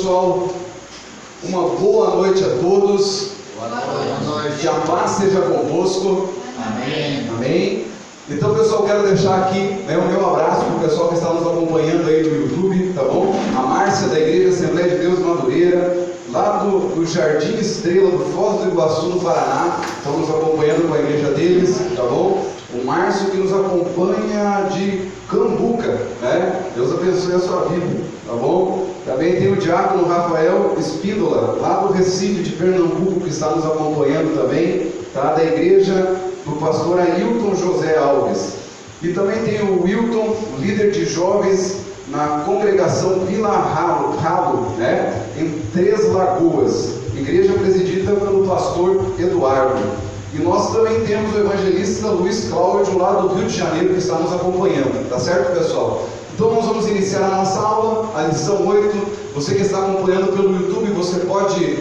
pessoal, uma boa noite a todos. Boa noite. Que a paz seja convosco. Amém. Amém. Então, pessoal, quero deixar aqui o meu abraço para o pessoal que está nos acompanhando aí no YouTube, tá bom? A Márcia da Igreja Assembleia de Deus Madureira, lá do Jardim Estrela do Foz do Iguaçu, no Paraná, estão nos acompanhando com a igreja deles, tá bom? O Márcio que nos acompanha de Cambuca, né? Deus abençoe a sua vida, tá bom? Também tem o diácono Rafael Espíndola, lá do Recife de Pernambuco, que está nos acompanhando também, tá? Da igreja do pastor Ailton José Alves. E também tem o Wilton, líder de jovens na congregação Vila Ralo, né? Em Três Lagoas, igreja presidida pelo pastor Eduardo. E nós também temos o evangelista Luiz Cláudio, lá do Rio de Janeiro, que está nos acompanhando, tá certo, pessoal? Então nós vamos iniciar a nossa aula, a lição 8. Você que está acompanhando pelo YouTube, você pode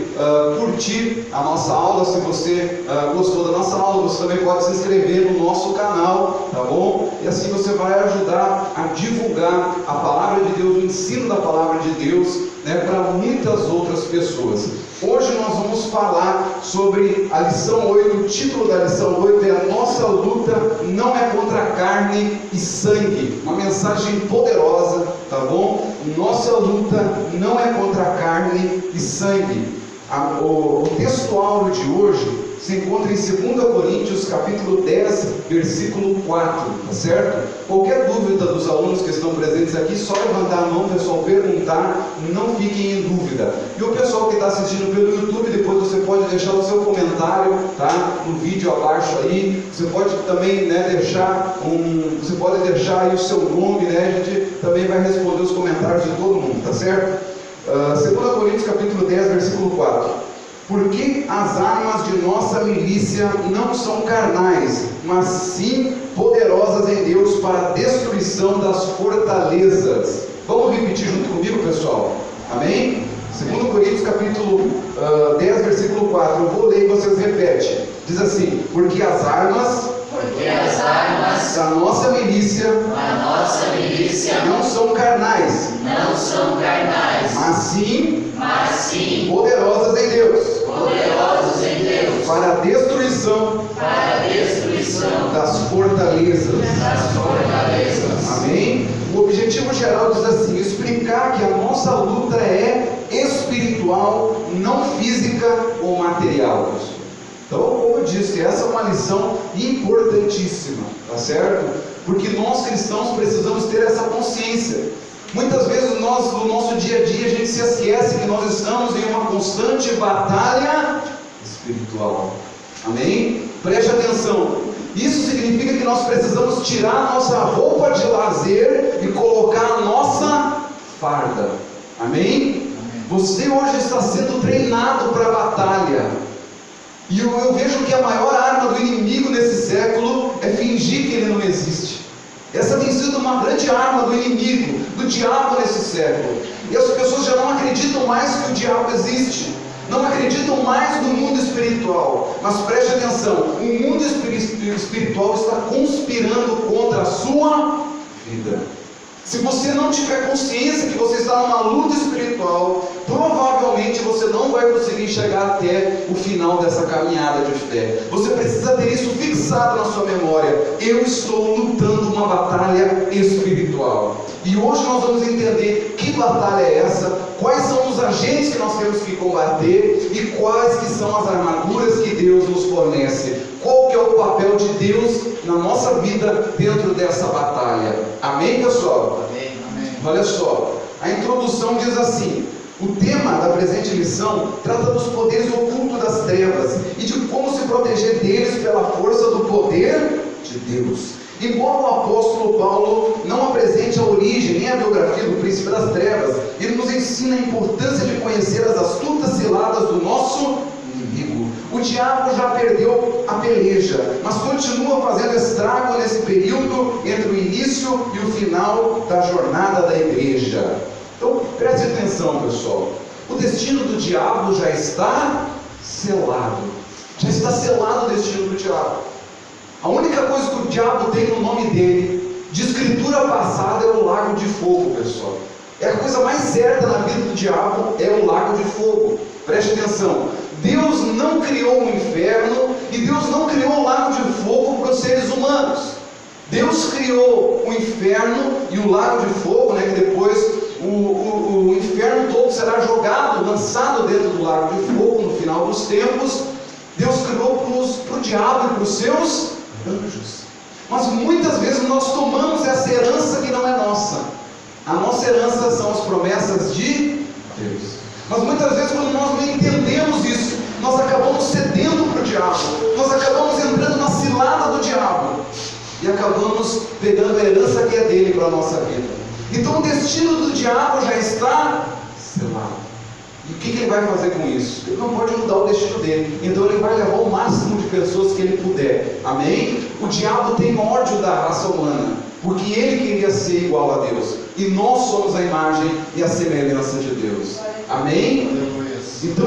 curtir a nossa aula. Se você gostou da nossa aula, você também pode se inscrever no nosso canal, tá bom? E assim você vai ajudar a divulgar a palavra de Deus, o ensino da palavra de Deus, né, para muitas outras pessoas. Hoje nós vamos falar sobre a lição 8, o título da lição 8 é A Nossa Luta Não É Contra a Carne e Sangue, uma mensagem poderosa, tá bom? Nossa luta não é contra a carne e sangue. O texto áureo de hoje se encontra em 2 Coríntios capítulo 10, versículo 4, tá certo? Qualquer dúvida dos alunos que estão presentes aqui, só levantar a mão, pessoal, perguntar, não fiquem em dúvida. E o pessoal que está assistindo pelo YouTube, depois você pode deixar o seu comentário, tá? No vídeo abaixo aí, você pode também, né, deixar você pode deixar aí o seu nome, né? A gente também vai responder os comentários de todo mundo, tá certo? 2 Coríntios capítulo 10, versículo 4. Porque as armas de nossa milícia não são carnais, mas sim poderosas em Deus para a destruição das fortalezas. Vamos repetir junto comigo, pessoal? Amém? 2 Coríntios capítulo 10, versículo 4. Eu vou ler e vocês repetem. Diz assim: porque as armas da nossa milícia não são carnais, mas sim poderosas em Deus para a destruição das fortalezas. Amém? O objetivo geral diz assim: explicar que a nossa luta é espiritual, não física ou material. Então, como eu disse, essa é uma lição importantíssima, tá certo? Porque nós cristãos precisamos ter essa consciência. Muitas vezes nós, no nosso dia a dia, a gente se esquece que nós estamos em uma constante batalha espiritual. Amém? Preste atenção. Isso significa que nós precisamos tirar a nossa roupa de lazer e colocar a nossa farda. Amém? Você hoje está sendo treinado para a batalha. E eu vejo que a maior arma do inimigo nesse século é fingir que ele não existe. Essa tem sido uma grande arma do inimigo, do diabo nesse século. E as pessoas já não acreditam mais que o diabo existe, não acreditam mais no mundo espiritual. Mas preste atenção, o mundo espiritual está conspirando contra a sua vida. Se você não tiver consciência que você está numa luta espiritual, provavelmente você não vai conseguir chegar até o final dessa caminhada de fé. Você precisa ter isso fixado na sua memória. Eu estou lutando uma batalha espiritual. E hoje nós vamos entender que batalha é essa, quais são os agentes que nós temos que combater e quais que são as armaduras que Deus nos fornece. Qual que é o papel de Deus na nossa vida dentro dessa batalha? Amém, pessoal? Amém. Olha só, a introdução diz assim: o tema da presente lição trata dos poderes ocultos das trevas e de como se proteger deles pela força do poder de Deus. Embora o apóstolo Paulo não apresente a origem nem a biografia do príncipe das trevas, ele nos ensina a importância de conhecer as astutas ciladas do nosso inimigo. O diabo já perdeu a peleja, mas continua fazendo estrago nesse período entre o início e o final da jornada da igreja. Então preste atenção, pessoal. O destino do diabo já está selado. Já está selado o destino do diabo. A única coisa que o diabo tem no nome dele, de escritura passada, é o lago de fogo, pessoal. É a coisa mais certa na vida do diabo, é o lago de fogo. Preste atenção. Deus não criou o inferno e Deus não criou o lago de fogo para os seres humanos. Deus criou o inferno e o lago de fogo, que depois o inferno todo será jogado, lançado dentro do lago de fogo no final dos tempos. Deus criou para o diabo e para os seus anjos. Mas muitas vezes nós tomamos essa herança que não é nossa. A nossa herança são as promessas de Deus. Mas muitas vezes, quando nós não entendemos isso, nós acabamos cedendo para o diabo, nós acabamos entrando na cilada do diabo e acabamos pegando a herança que é dele para a nossa vida. Então o destino do diabo já está selado. E o que ele vai fazer com isso? Ele não pode mudar o destino dele, então ele vai levar o máximo de pessoas que ele puder. Amém? O diabo tem ódio da raça humana, porque ele queria ser igual a Deus, e nós somos a imagem e a semelhança de Deus. Amém? Então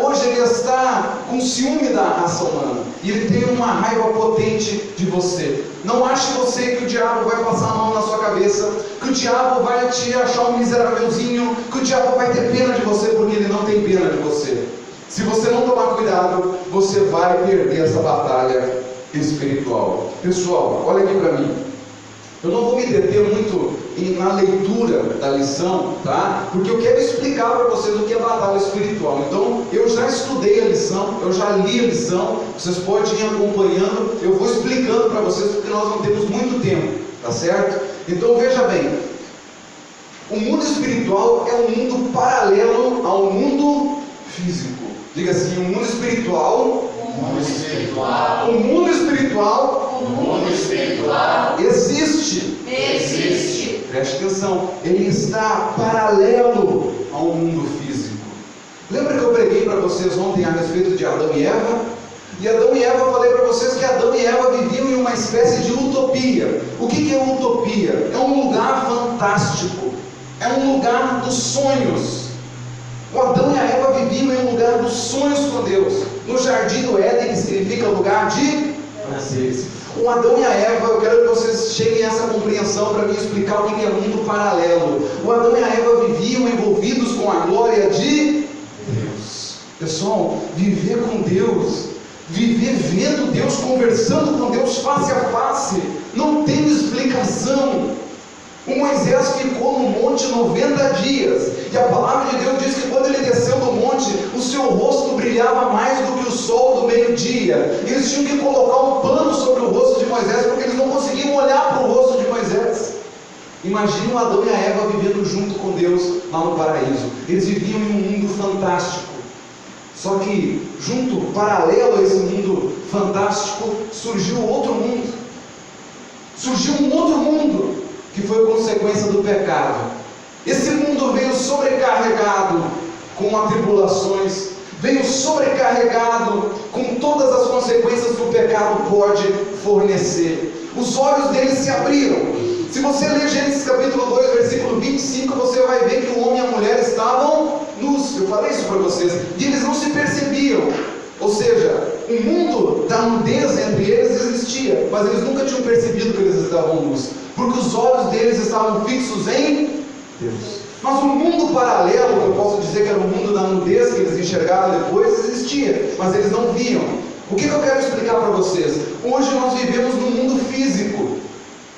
hoje ele está com ciúme da raça humana, e ele tem uma raiva potente de você. Não ache você que o diabo vai passar a mão na sua cabeça, que o diabo vai te achar um miserávelzinho, que o diabo vai ter pena de você, porque ele não tem pena de você. Se você não tomar cuidado, você vai perder essa batalha espiritual. Pessoal, olha aqui para mim. Eu não vou me deter muito na leitura da lição, tá? Porque eu quero explicar para vocês o que é batalha espiritual. Então, eu já estudei a lição, eu já li a lição, vocês podem ir acompanhando, eu vou explicando para vocês, porque nós não temos muito tempo, tá certo? Então, veja bem, o mundo espiritual é um mundo paralelo ao mundo físico. Diga assim, o mundo espiritual... O mundo espiritual existe. Preste atenção, ele está paralelo ao mundo físico. Lembra que eu preguei para vocês ontem a respeito de Adão e Eva? E Adão e Eva, eu falei para vocês que Adão e Eva viviam em uma espécie de utopia. O que é utopia? É um lugar fantástico, é um lugar dos sonhos. O Adão e a Eva viviam em um lugar dos sonhos com Deus, no jardim do Éden, que significa lugar de prazeres. O Adão e a Eva, eu quero que vocês cheguem a essa compreensão para me explicar o que é mundo paralelo. O Adão e a Eva viviam envolvidos com a glória de Deus. Pessoal, viver com Deus, viver vendo Deus, conversando com Deus face a face, não tem explicação. O Moisés ficou no monte 90 dias, e a palavra de Deus diz que quando ele desceu do monte, o seu rosto brilhava mais do que o sol do meio-dia. Eles tinham que colocar um pano sobre o rosto de Moisés, porque eles não conseguiam olhar para o rosto de Moisés. Imagina o Adão e a Eva vivendo junto com Deus lá no paraíso. Eles viviam em um mundo fantástico. Só que, junto, paralelo a esse mundo fantástico, surgiu outro mundo. Surgiu um outro mundo, que foi consequência do pecado. Esse mundo veio sobrecarregado com atribulações, veio sobrecarregado com todas as consequências que o pecado pode fornecer. Os olhos deles se abriram. Se você ler Gênesis capítulo 2, versículo 25, você vai ver que o homem e a mulher estavam nus. Eu falei isso para vocês. E eles não se percebiam. Ou seja, o mundo da nudez entre eles existia, mas eles nunca tinham percebido que eles estavam nus, porque os olhos deles estavam fixos em Deus. Mas o mundo paralelo, que eu posso dizer que era o mundo da nudez, que eles enxergaram depois, existia, mas eles não viam. O que eu quero explicar para vocês? Hoje nós vivemos no mundo físico,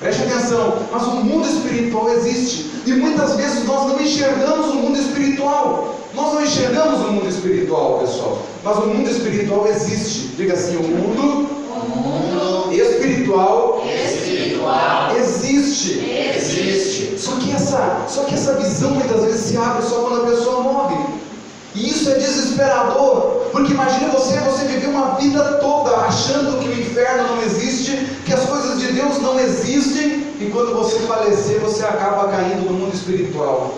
preste atenção, mas o mundo espiritual existe, e muitas vezes nós não enxergamos o mundo espiritual. Nós não enxergamos o mundo espiritual, pessoal, mas o mundo espiritual existe. Diga assim, o mundo espiritual existe. Só que essa visão muitas vezes se abre só quando a pessoa morre. E isso é desesperador, porque imagine você viver uma vida toda achando que o inferno não existe, que as coisas de Deus não existem, e quando você falecer, você acaba caindo no mundo espiritual.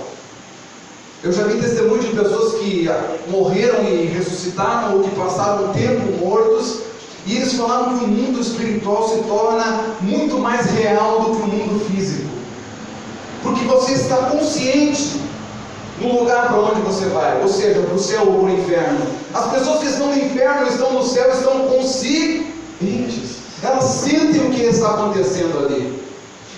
Eu já vi testemunho de pessoas que morreram e ressuscitaram, ou que passaram um tempo mortos, e eles falaram que o mundo espiritual se torna muito mais real do que o mundo físico, porque você está consciente no lugar para onde você vai, ou seja, para o céu ou para o inferno. As pessoas que estão no inferno, estão no céu, estão conscientes, elas sentem o que está acontecendo ali.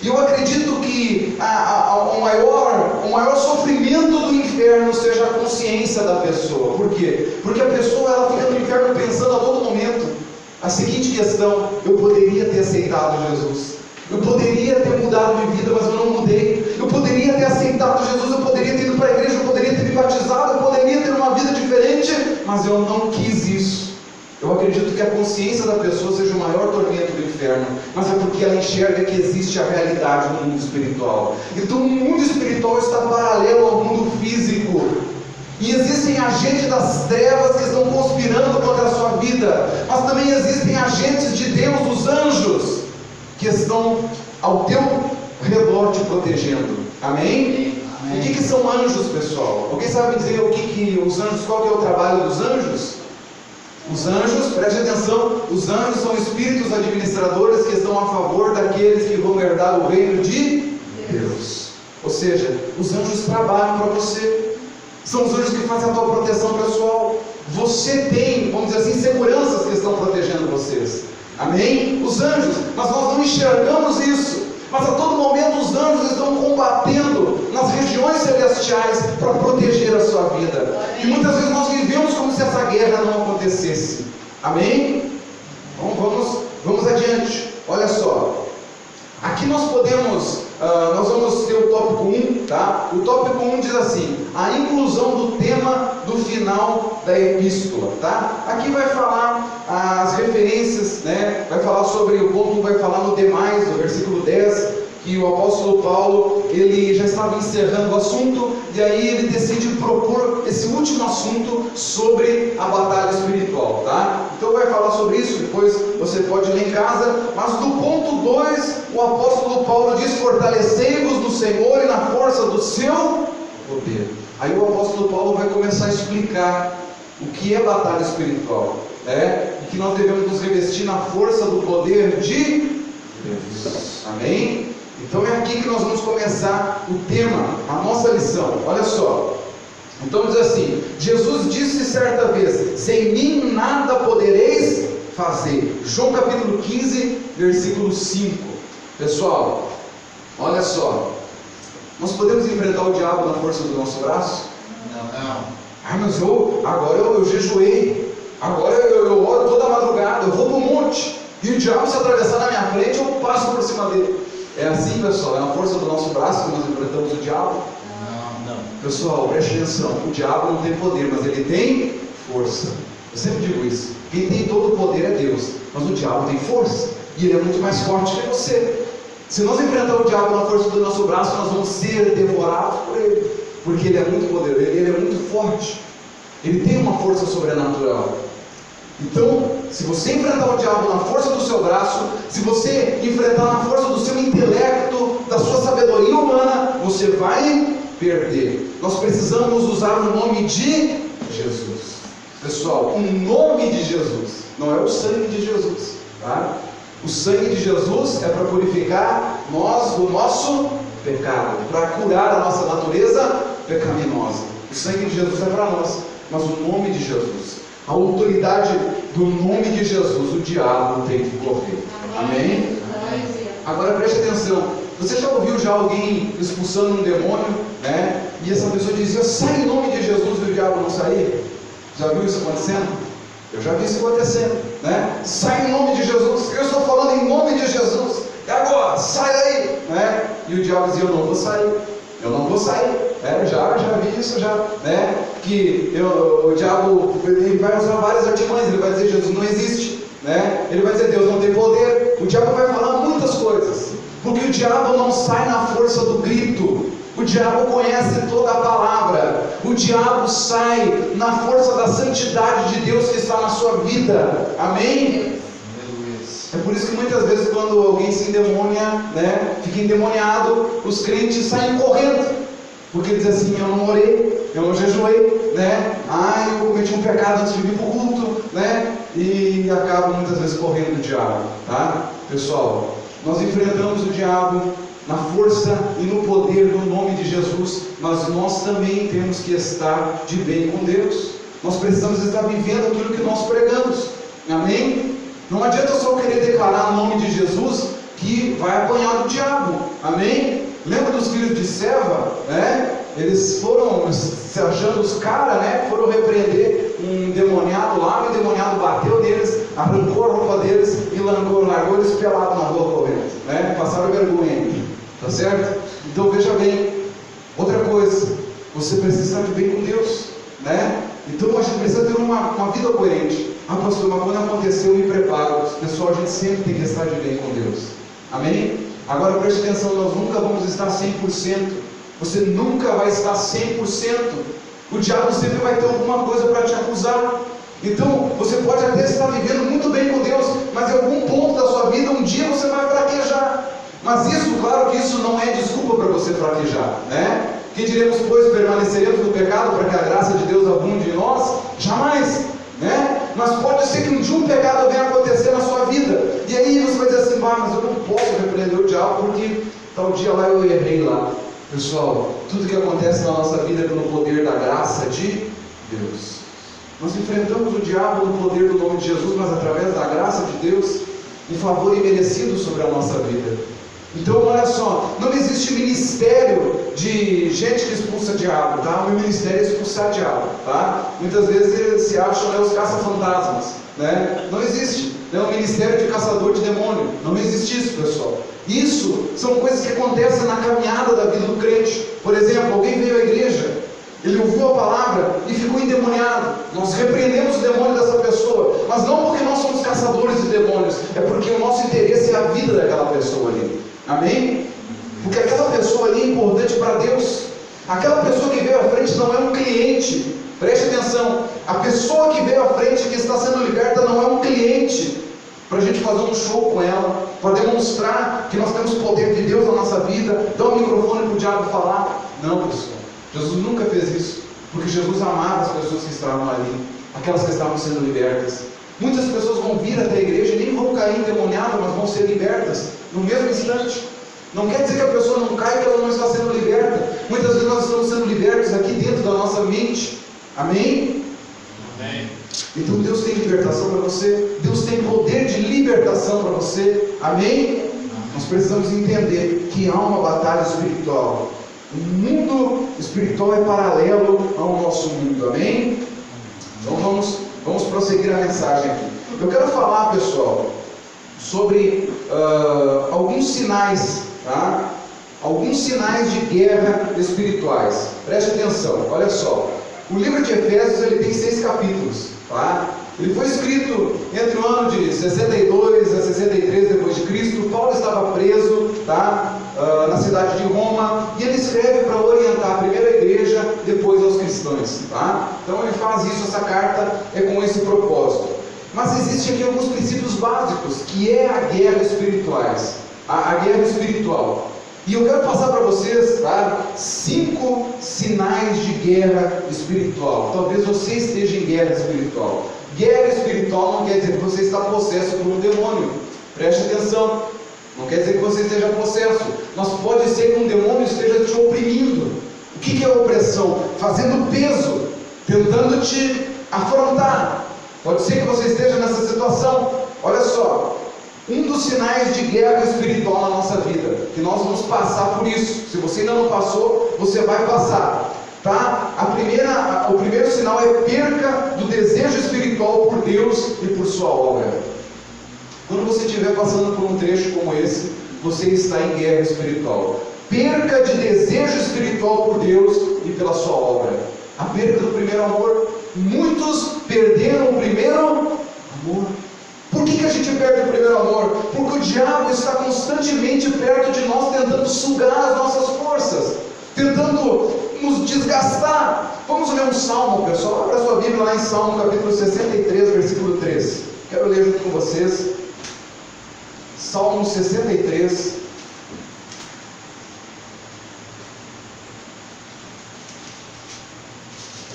E eu acredito que o o maior sofrimento do inferno seja a consciência da pessoa. Por quê? Porque a pessoa ela fica no inferno pensando a todo momento a seguinte questão: eu poderia ter aceitado Jesus, eu poderia ter mudado de vida, mas eu não mudei. Eu poderia ter aceitado Jesus, eu poderia ter ido para a igreja, eu poderia ter me batizado, eu poderia ter uma vida diferente, mas eu não quis isso. Eu acredito que a consciência da pessoa seja o maior tormento do inferno, mas é porque ela enxerga que existe a realidade no mundo espiritual. Então o mundo espiritual está paralelo ao mundo físico, e existem agentes das trevas que estão conspirando contra a sua vida, mas também existem agentes de Deus, os anjos, que estão ao teu redor te protegendo. Amém? Amém. O que são anjos, pessoal? Alguém sabe dizer o que os anjos, qual que é o trabalho dos anjos? Os anjos, preste atenção, os anjos são espíritos administradores que estão a favor daqueles que vão herdar o reino de Deus. Ou seja, os anjos trabalham para você. São os anjos que fazem a tua proteção pessoal. Você tem, vamos dizer assim, seguranças que estão protegendo vocês. Amém? Os anjos, mas nós não enxergamos isso. Mas a todo momento os anjos estão combatendo nas regiões celestiais para proteger a sua vida. E muitas vezes nós vivemos como se essa guerra não acontecesse. Amém? Então vamos adiante. Olha só. Aqui nós vamos ter o tópico 1, tá? O tópico 1 diz assim: a inclusão do tema do final da epístola, tá? Aqui vai falar as referências, né? Vai falar sobre o ponto, vai falar no demais, no versículo 10, que o apóstolo Paulo, ele já estava encerrando o assunto, e aí ele decide propor esse último assunto sobre a batalha espiritual, tá? Então vai falar sobre isso, depois você pode ler em casa, mas no ponto 2, o apóstolo Paulo diz: fortalecei-vos no Senhor e na força do seu poder. Aí o apóstolo Paulo vai começar a explicar o que é batalha espiritual, e que nós devemos nos revestir na força do poder de Deus. Amém? Então é aqui que nós vamos começar o tema, a nossa lição. Olha só. Então diz assim: Jesus disse certa vez: sem mim nada podereis fazer. João capítulo 15, versículo 5. Pessoal, olha só. Nós podemos enfrentar o diabo na força do nosso braço? Não. Mas agora eu jejuei. Agora eu oro toda madrugada. Eu vou para o monte. E o diabo, se atravessar na minha frente, eu passo por cima dele. É assim, pessoal? É na força do nosso braço que nós enfrentamos o diabo? Não. Pessoal, preste atenção. O diabo não tem poder, mas ele tem força. Eu sempre digo isso. Quem tem todo o poder é Deus, mas o diabo tem força. E ele é muito mais forte que você. Se nós enfrentarmos o diabo na força do nosso braço, nós vamos ser devorados por ele. Porque ele é muito poderoso, ele é muito forte. Ele tem uma força sobrenatural. Então, se você enfrentar o diabo na força do seu braço, se você enfrentar na força do seu intelecto, da sua sabedoria humana, você vai perder. Nós precisamos usar o nome de Jesus. Pessoal, o nome de Jesus, não é o sangue de Jesus, tá? O sangue de Jesus é para purificar nós do nosso pecado, para curar a nossa natureza pecaminosa. O sangue de Jesus é para nós, mas o nome de Jesus, a autoridade do nome de Jesus, o diabo tem que correr. Amém? Amém? Agora preste atenção. Você já ouviu alguém expulsando um demônio, né? E essa pessoa dizia: sai em nome de Jesus, e o diabo não saía? Já viu isso acontecendo? Eu já vi isso acontecendo, né? Sai em nome de Jesus. Eu estou falando em nome de Jesus. E agora? Sai aí, né? E o diabo dizia: eu não vou sair. Eu não vou sair. Já vi isso né? Que o diabo, ele vai usar várias artimanhas. Ele vai dizer: Jesus não existe, né? Ele vai dizer: Deus não tem poder. O diabo vai falar muitas coisas, porque o diabo não sai na força do grito. O diabo conhece toda a palavra. O diabo sai na força da santidade de Deus que está na sua vida. Amém? É por isso que muitas vezes quando alguém se endemonia, né, fica endemoniado, os crentes saem correndo, porque dizem assim: eu não orei, eu não jejuei, né? Eu cometi um pecado antes de vir para o culto, né? E acabam muitas vezes correndo do diabo, tá? Pessoal, nós enfrentamos o diabo na força e no poder do nome de Jesus, mas nós também temos que estar de bem com Deus. Nós precisamos estar vivendo aquilo que nós pregamos. Amém? Não adianta só querer declarar o nome de Jesus que vai apanhar do diabo. Amém? Lembra dos filhos de Seva, né? Eles foram se achando os caras, né? Foram repreender um endemoniado lá, o endemoniado bateu neles, arrancou a roupa deles e largou eles pelados na rua correndo, né? Passaram vergonha, tá certo? Então veja bem, outra coisa, você precisa estar de bem com Deus, né? Então a gente precisa ter uma vida coerente. Ah, pastor, mas quando acontecer eu me preparo. Pessoal, a gente sempre tem que estar de bem com Deus. Amém? Agora preste atenção, nós nunca vamos estar 100%. Você nunca vai estar 100%. O diabo sempre vai ter alguma coisa para te acusar. Então, você pode até estar vivendo muito bem com Deus, mas em algum ponto da sua vida, um dia você vai fraquejar. Mas isso, claro que isso não é desculpa para você fraquejar, né? Que diremos, pois, permaneceremos no pecado para que a graça de Deus abunde em nós? Jamais, né? Mas pode ser que um dia um pecado venha acontecer na sua vida, e aí você vai dizer assim, mas eu não posso repreender o diabo porque tal dia lá eu errei lá. Pessoal, tudo que acontece na nossa vida é pelo poder da graça de Deus. Nós enfrentamos o diabo no poder do nome de Jesus, mas através da graça de Deus, um favor imerecido sobre a nossa vida. Então, olha só, não existe ministério de gente que expulsa diabo, tá? O meu ministério é expulsar diabo, tá? Muitas vezes eles se acham, né, os caça-fantasmas, né? Não existe, né, um ministério de caçador de demônio, não existe isso, pessoal. Isso são coisas que acontecem na caminhada da vida do crente. Por exemplo, alguém veio à igreja, ele ouviu a palavra e ficou endemoniado. Nós repreendemos o demônio dessa pessoa, mas não porque nós somos caçadores de demônios, é porque o nosso interesse é a vida daquela pessoa ali. Amém? Porque aquela pessoa ali é importante para Deus. Aquela pessoa que veio à frente não é um cliente. Preste atenção. A pessoa que veio à frente, que está sendo liberta, não é um cliente para a gente fazer um show com ela, para demonstrar que nós temos poder de Deus na nossa vida, dar um microfone para o diabo falar. Não, pessoal. Jesus nunca fez isso, porque Jesus amava as pessoas que estavam ali, aquelas que estavam sendo libertas. Muitas pessoas vão vir até a igreja e nem vão cair endemoniadas, mas vão ser libertas no mesmo instante. Não quer dizer que a pessoa não cai, que ela não está sendo liberta. Muitas vezes nós estamos sendo libertos aqui dentro da nossa mente. Amém? Amém. Então Deus tem libertação para você. Deus tem poder de libertação para você. Amém? Nós precisamos entender que há uma batalha espiritual. O mundo espiritual é paralelo ao nosso mundo. Amém? Então vamos prosseguir a mensagem aqui. Eu quero falar, pessoal, sobre alguns sinais, tá? Alguns sinais de guerra espirituais. Preste atenção, olha só. O livro de Efésios ele tem 6 capítulos, tá? Ele foi escrito entre o ano de 62 a 63 depois de Cristo. Paulo estava preso, tá? Na cidade de Roma, e ele escreve para orientar a primeira igreja, depois aos cristãos, tá? Então ele faz isso, essa carta é com esse propósito. Mas existem aqui alguns princípios básicos, que é a guerra espirituais, a guerra espiritual. E eu quero passar para vocês, tá, 5 sinais de guerra espiritual. Talvez você esteja em guerra espiritual. Guerra espiritual não quer dizer que você está possesso por um demônio. Preste atenção. Não quer dizer que você esteja possesso. Mas pode ser que um demônio esteja te oprimindo. O que é opressão? Fazendo peso, tentando te afrontar. Pode ser que você esteja nessa situação. Olha só, um dos sinais de guerra espiritual na nossa vida, que nós vamos passar por isso. Se você ainda não passou, você vai passar, tá? O primeiro sinal é perca do desejo espiritual por Deus e por sua obra. Quando você estiver passando por um trecho como esse, você está em guerra espiritual. Perca de desejo espiritual por Deus e pela sua obra. A perda do primeiro amor. Muitos perderam o primeiro amor. Por que a gente perde o primeiro amor? Porque o diabo está constantemente perto de nós, tentando sugar as nossas forças, tentando nos desgastar. Vamos ler um salmo, pessoal. Abra sua Bíblia lá em Salmo capítulo 63, versículo 3. Quero ler junto com vocês. Salmo 63.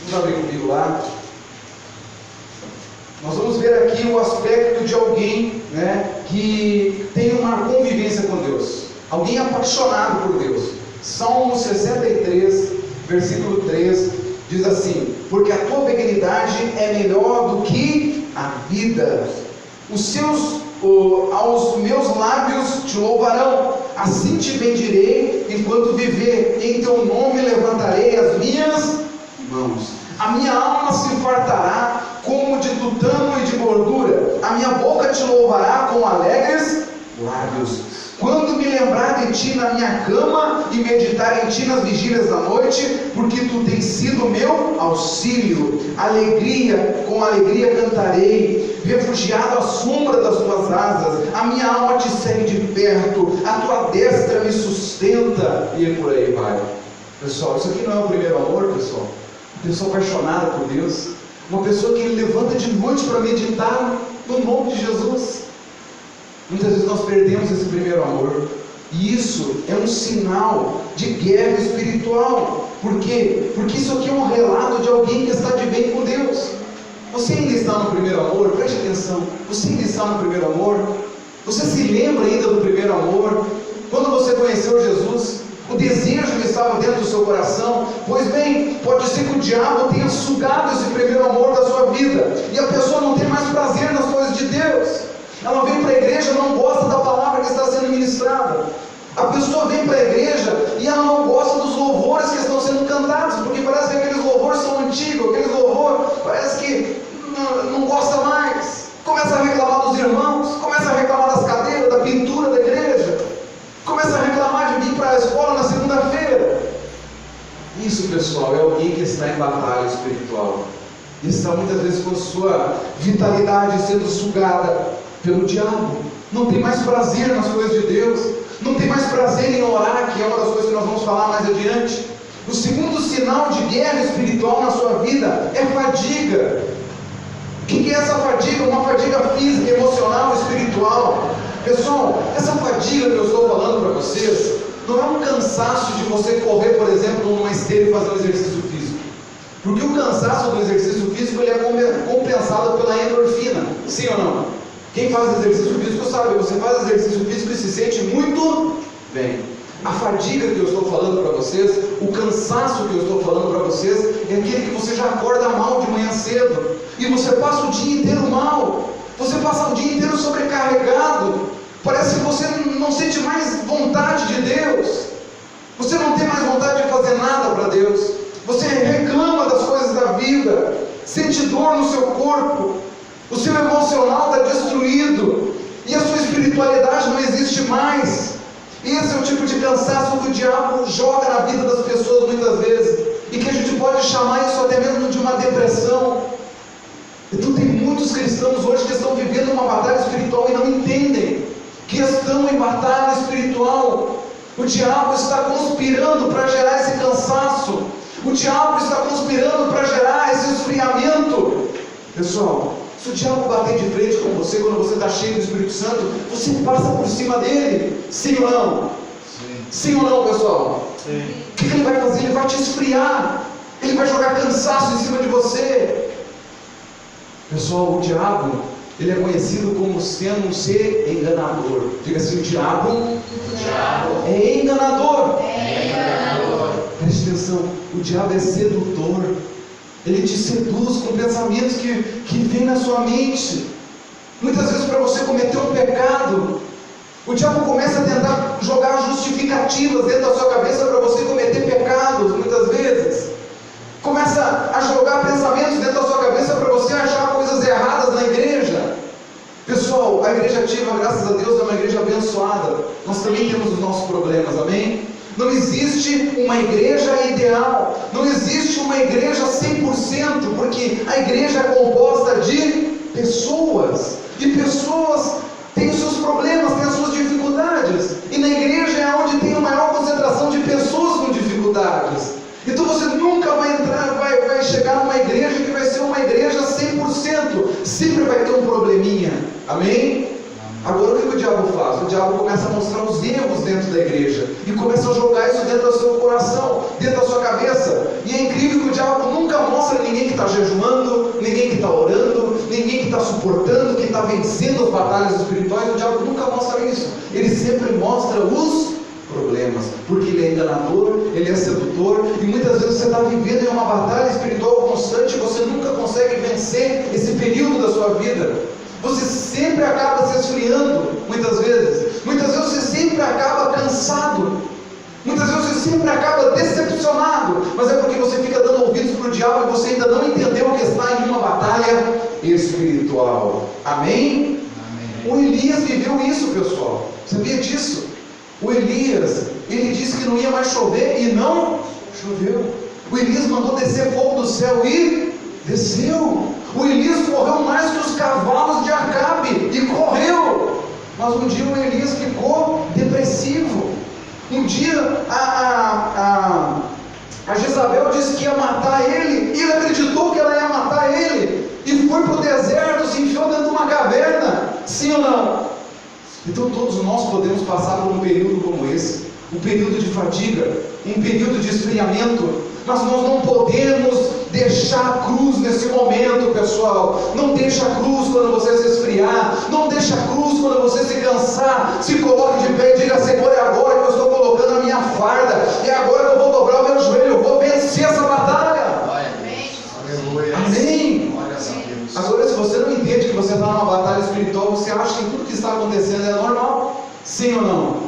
Vamos abrir comigo lá. Nós vamos ver aqui o aspecto de alguém, né, que tem uma convivência com Deus. Alguém apaixonado por Deus. Salmo 63, versículo 3, diz assim: porque a tua benignidade é melhor do que a vida. Aos meus lábios te louvarão. assim te bendirei enquanto viver, em teu nome levantarei as minhas mãos. A minha alma se fartará como de tutano e de gordura, a minha boca te louvará com alegres lábios. Quando me lembrar de ti na minha cama e meditar em ti nas vigílias da noite, porque tu tens sido meu auxílio. Alegria, com alegria cantarei, refugiado à sombra das tuas asas. A minha alma te segue de perto, a tua destra me sustenta. E por aí vai. Pessoal, isso aqui não é o primeiro amor, pessoal. Uma pessoa apaixonada por Deus, uma pessoa que levanta de noite para meditar no nome de Jesus. Muitas vezes nós perdemos esse primeiro amor, e isso é um sinal de guerra espiritual. Por quê? Porque isso aqui é um relato de alguém que está de bem com Deus. Você ainda está no primeiro amor? Preste atenção. Você ainda está no primeiro amor? Você se lembra ainda do primeiro amor? Quando você conheceu Jesus, o desejo que estava dentro do seu coração? Pois bem, pode ser que o diabo tenha sugado esse primeiro amor da sua vida, e a pessoa não tem mais prazer nas coisas de Deus. Ela vem para a igreja e não gosta da palavra que está sendo ministrada. A pessoa vem para a igreja e ela não gosta dos louvores que estão sendo cantados, porque parece que aqueles louvores são antigos, aqueles louvores parece que não gosta mais. Começa a reclamar dos irmãos, começa a reclamar das cadeiras, da pintura da igreja, começa a reclamar de vir para a escola na segunda-feira. Isso, pessoal, é alguém que está em batalha espiritual. Está muitas vezes com a sua vitalidade sendo sugada pelo diabo. Não tem mais prazer nas coisas de Deus, não tem mais prazer em orar, que é uma das coisas que nós vamos falar mais adiante. O segundo sinal de guerra espiritual na sua vida é fadiga. O que é essa fadiga? Uma fadiga física, emocional, espiritual. Pessoal, essa fadiga que eu estou falando para vocês não é um cansaço de você correr, por exemplo, numa esteira e fazer um exercício físico, porque o cansaço do exercício físico ele é compensado pela endorfina, sim ou não? Quem faz exercício físico sabe, você faz exercício físico e se sente muito bem. A fadiga que eu estou falando para vocês, o cansaço que eu estou falando para vocês, é aquele que você já acorda mal de manhã cedo, e você passa o dia inteiro mal, você passa o dia inteiro sobrecarregado, parece que você não sente mais vontade de Deus, você não tem mais vontade de fazer nada para Deus, você reclama das coisas da vida, sente dor no seu corpo, o seu emocional está destruído, e a sua espiritualidade não existe mais. Esse é o tipo de cansaço que o diabo joga na vida das pessoas muitas vezes, e que a gente pode chamar isso até mesmo de uma depressão. Então tem muitos cristãos hoje que estão vivendo uma batalha espiritual e não entendem que estão em batalha espiritual. O diabo está conspirando para gerar esse cansaço, o diabo está conspirando para gerar esse esfriamento. Pessoal, se o diabo bater de frente com você quando você está cheio do Espírito Santo, você passa por cima dele, sim ou não? Sim ou não, pessoal? Sim. O que ele vai fazer? Ele vai te esfriar, ele vai jogar cansaço em cima de você. Pessoal, o diabo, ele é conhecido como sendo um ser enganador. Diga assim, o diabo é enganador. Preste atenção, o diabo é sedutor. Ele te seduz com pensamentos que vêm na sua mente. Muitas vezes para você cometer um pecado, o diabo começa a tentar jogar justificativas dentro da sua cabeça para você cometer pecados, muitas vezes. Começa a jogar pensamentos dentro da sua cabeça para você achar coisas erradas na igreja. Pessoal, a igreja ativa, graças a Deus, é uma igreja abençoada. Nós também temos os nossos problemas, amém? Não existe uma igreja ideal, não existe uma igreja 100%, porque a igreja é composta de pessoas, e pessoas têm os seus problemas, têm as suas dificuldades, e na igreja é onde tem a maior concentração de pessoas com dificuldades. Então você nunca vai vai chegar numa igreja que vai ser uma igreja 100%, sempre vai ter um probleminha, amém? Agora o que o diabo faz? O diabo começa a mostrar os erros dentro da igreja, e começa a jogar isso dentro do seu coração, dentro da sua cabeça, e é incrível que o diabo nunca mostra ninguém que está jejuando, ninguém que está orando, ninguém que está suportando, que está vencendo as batalhas espirituais. O diabo nunca mostra isso, ele sempre mostra os problemas, porque ele é enganador, ele é sedutor, e muitas vezes você está vivendo em uma batalha espiritual constante, e você nunca consegue vencer esse período da sua vida. Você sempre acaba se esfriando, muitas vezes você sempre sempre acaba cansado. Muitas vezes você sempre acaba decepcionado, mas é porque você fica dando ouvidos para o diabo e você ainda não entendeu que está em uma batalha espiritual. Amém? Amém. O Elias viveu isso, pessoal. Sabia disso? O Elias, ele disse que não ia mais chover e não choveu. O Elias mandou descer fogo do céu e desceu. O Elias correu mais que os cavalos de Acabe e correu. Mas um dia o Elias ficou depressivo. Um dia a Jezabel disse que ia matar ele, e ele acreditou que ela ia matar ele, e foi para o deserto, se enfiou dentro de uma caverna. Sim ou não? Então todos nós podemos passar por um período como esse, um período de fadiga, um período de esfriamento, mas nós não podemos deixar a cruz nesse momento, pessoal. Não deixa a cruz quando você se esfriar, não deixa a cruz quando você se cansar. Se coloque de pé e diga: Senhor, é agora que eu estou colocando a minha farda, é agora que eu vou dobrar o meu joelho, eu vou vencer essa batalha. Aleluia. Amém. Agora, se você não entende que você está numa batalha espiritual, você acha que tudo que está acontecendo é normal? Sim ou não?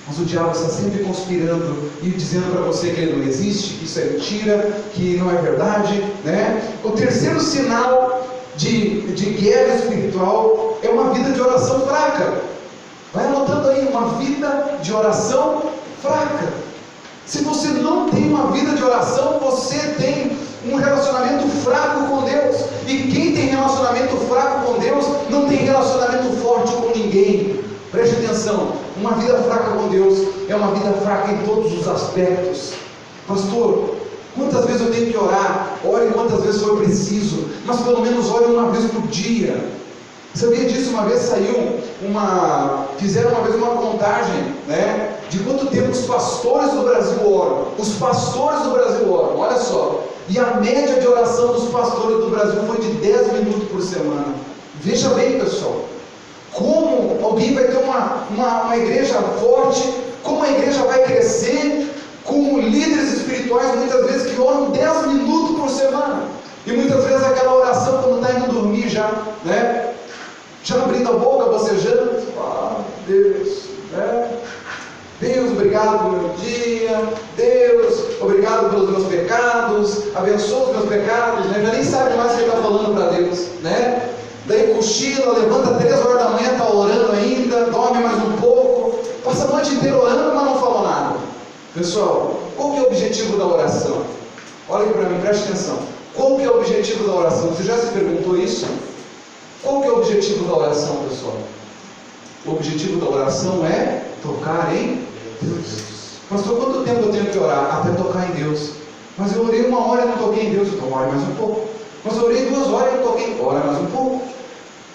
Mas o diabo está sempre conspirando e dizendo para você que ele não existe, que isso é mentira, que não é verdade, né? O terceiro sinal de guerra espiritual é uma vida de oração fraca. Vai anotando aí, uma vida de oração fraca. Se você não tem uma vida de oração, você tem um relacionamento fraco com Deus. E quem tem relacionamento fraco com Deus, não tem relacionamento forte com ninguém. Preste atenção, uma vida fraca com Deus é uma vida fraca em todos os aspectos. Pastor, quantas vezes eu tenho que orar? Ore quantas vezes for preciso, mas pelo menos ore uma vez por dia. Sabia disso? Uma vez fizeram uma vez uma contagem, né, de quanto tempo os pastores do Brasil oram. Os pastores do Brasil oram, olha só. E a média de oração dos pastores do Brasil foi de 10 minutos por semana. Veja bem, pessoal. Como alguém vai ter uma igreja forte, como a igreja vai crescer, com líderes espirituais muitas vezes que oram 10 minutos por semana, e muitas vezes aquela oração quando está indo dormir já, né? Já abrindo a boca, bocejando, Deus, né? Deus, obrigado pelo meu dia, Deus, obrigado pelos meus pecados, abençoa os meus pecados, né? Já nem sabe mais o que ele está falando para Deus, né? Daí cochila, levanta 3 horas da manhã, está orando ainda, dorme mais um pouco, passa a noite inteira orando, mas não falou nada. Pessoal, qual que é o objetivo da oração? Olha aqui para mim, preste atenção. Qual que é o objetivo da oração? Você já se perguntou isso? Qual que é o objetivo da oração, pessoal? O objetivo da oração é tocar em Deus. Pastor, quanto tempo eu tenho que orar? Até tocar em Deus. Mas eu orei 1 hora e não toquei em Deus, então ore mais um pouco. Mas eu orei 2 horas e não toquei em Deus, ore mais um pouco.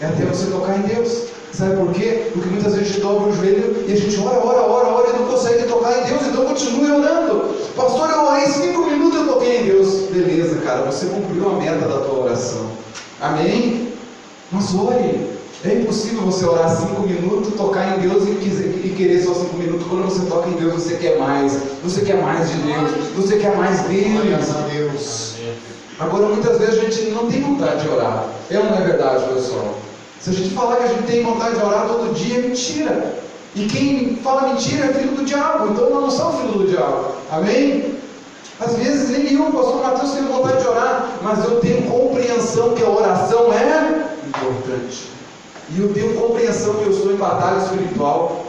É até você tocar em Deus. Sabe por quê? Porque muitas vezes a gente dobra o joelho e a gente ora e não consegue tocar em Deus, então continue orando. Pastor, eu orei 5 minutos e toquei em Deus. Beleza, cara, você cumpriu a meta da tua oração. Amém? Mas ore. É impossível você orar 5 minutos, tocar em Deus e querer só 5 minutos. Quando você toca em Deus, você quer mais de Deus, você quer mais dele. Graças a Deus. Agora, muitas vezes a gente não tem vontade de orar. É ou não é verdade, pessoal? Se a gente falar que a gente tem vontade de orar todo dia, é mentira. E quem fala mentira é filho do diabo. Então nós não somos filho do diabo. Amém? Às vezes nem eu, pastor Mateus, tenho vontade de orar, mas eu tenho compreensão que a oração é importante. E eu tenho compreensão que eu estou em batalha espiritual.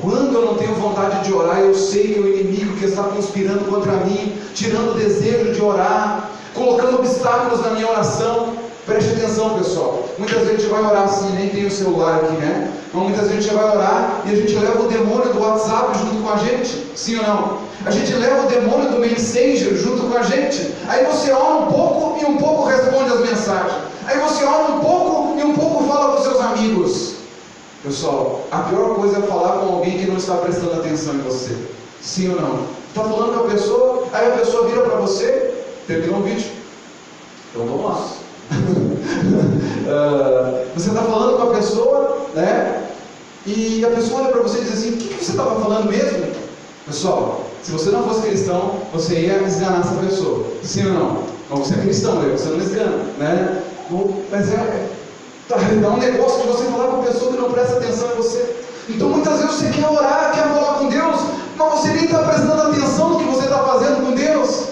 Quando eu não tenho vontade de orar, eu sei que é o inimigo que está conspirando contra mim, tirando o desejo de orar, colocando obstáculos na minha oração. Preste atenção, pessoal. Muitas vezes a gente vai orar assim, nem tem o celular aqui, né? Mas muitas vezes a gente vai orar e a gente leva o demônio do WhatsApp junto com a gente. Sim ou não? A gente leva o demônio do Messenger junto com a gente. Aí você ora um pouco e um pouco responde as mensagens. Aí você ora um pouco e um pouco fala com seus amigos. Pessoal, a pior coisa é falar com alguém que não está prestando atenção em você. Sim ou não? Está falando com a pessoa, aí a pessoa vira para você, terminou o vídeo. Então vamos lá. Você está falando com a pessoa, né? E a pessoa olha para você e diz assim: o que você estava falando mesmo? Pessoal, se você não fosse cristão, você ia esganar essa pessoa. Sim ou não? Mas você é cristão, você não esgana, né? Mas dá um negócio de você falar com a pessoa que não presta atenção em você. Então muitas vezes você quer orar, quer falar com Deus, mas você nem está prestando atenção no que você está fazendo com Deus.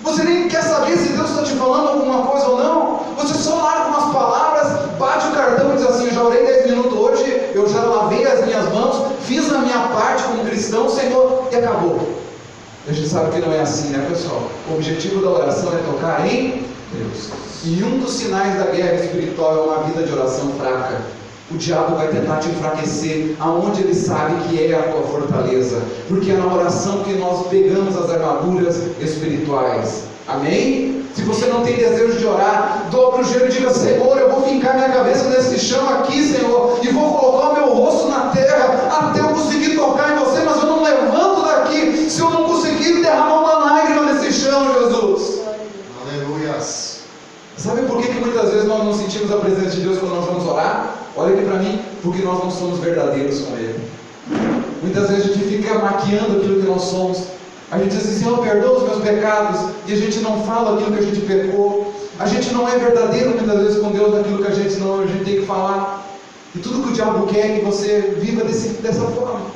Você nem quer saber se Deus está te falando alguma coisa ou não. Você só larga umas palavras, bate o cartão e diz assim: eu já orei 10 minutos hoje, eu já lavei as minhas mãos, fiz a minha parte como cristão, Senhor, e acabou. A gente sabe que não é assim, né, pessoal? O objetivo da oração é tocar em Deus. E um dos sinais da guerra espiritual é uma vida de oração fraca. O diabo vai tentar te enfraquecer aonde ele sabe que é a tua fortaleza, porque é na oração que nós pegamos as armaduras espirituais. Amém? Se você não tem desejo de orar, dobre o joelho e diga: Senhor, eu vou fincar minha cabeça nesse chão aqui, Senhor, e vou colocar o meu rosto na terra até eu conseguir tocar em você, mas eu não levanto daqui se eu não conseguir derramar uma lágrima nesse chão, Jesus. Aleluias. Sabe por que muitas vezes nós não sentimos a presença de Deus quando nós vamos orar? Olha aqui para mim, porque nós não somos verdadeiros com Ele. Muitas vezes a gente fica maquiando aquilo que nós somos. A gente diz assim: Senhor, perdoa os meus pecados, e a gente não fala aquilo que a gente pecou. A gente não é verdadeiro muitas vezes com Deus naquilo que a gente tem que falar. E tudo que o diabo quer é que você viva dessa forma.